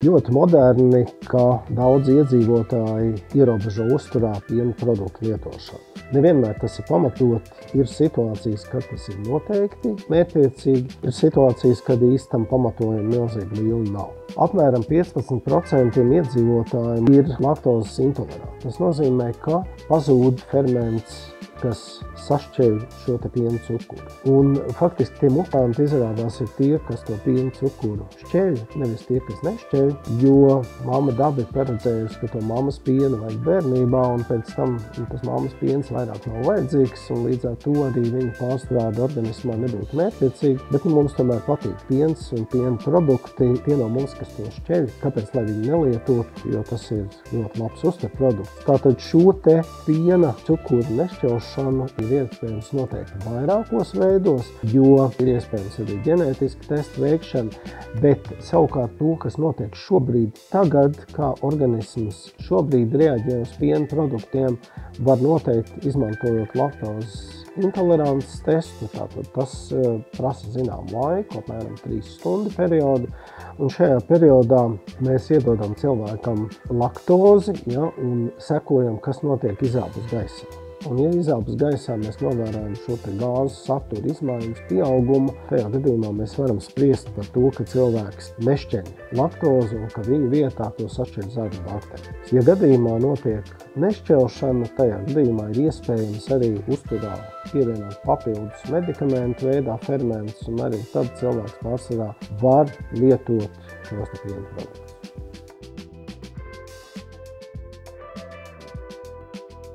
Ļoti moderni, ka daudz iedzīvotāji ierobežo uzturā piena produktu lietošanu. Nevienmēr tas ir pamatot, ir situācijas, kad tas ir noteikti mērķtiecīgi, ir situācijas, kad īstam pamatojumu milzīgi lielu nav. Apmēram 15% iedzīvotājiem ir laktozes intoleranti. Tas nozīmē, ka pazūd ferments, kas sašķeļ šo piena cukuru. Un faktiski tie mutanti izrādās ir tie, kas to piena cukuru šķeļ, nevis tie, kas nešķeļ, jo mamma daba ir paredzējusi, ka to mammas pienu vajag bērnībā, un pēc tam tas mammas piens vairāk nav vajadzīgs, un līdz ar to arī viņa pārstrāde organismā nebūtu mērķtiecīga, bet mums tomēr patīk piens un piena produkti, tie no mums, kas to šķeļ, kāpēc lai viņi nelietot, jo tas ir ļoti labs uzturprodukts. Tātad šo te piena cukuru nešķelšanu ir iespējams noteikti vairākos veidos, jo ir iespējams arī ģenētiski testu veikšana, bet savukārt to, kas notiek šobrīd tagad, kā organisms šobrīd reaģē uz piena produktiem, var noteikt izmantojot laktozes intolerances testu. Tātad tas prasa zinām laiku, apmēram 3 stundu periodu, un šajā periodā mēs iedodam cilvēkam laktozi, un sekojam, kas notiek izelpas gaisā. Un, ja izelpas gaisā mēs novērojam šo gāzu satura izmaiņas pieaugumu, tajā gadījumā mēs varam spriest par to, ka cilvēks nešķeļ laktozi un ka viņa vietā to sašķeļ zarnu baktērijas. Ja gadījumā notiek nešķelšana, tajā gadījumā ir iespējams arī uzturā pievienot papildus medikamentu veidā fermentus, un arī tad cilvēks pārsvarā var lietot šos piena produktus.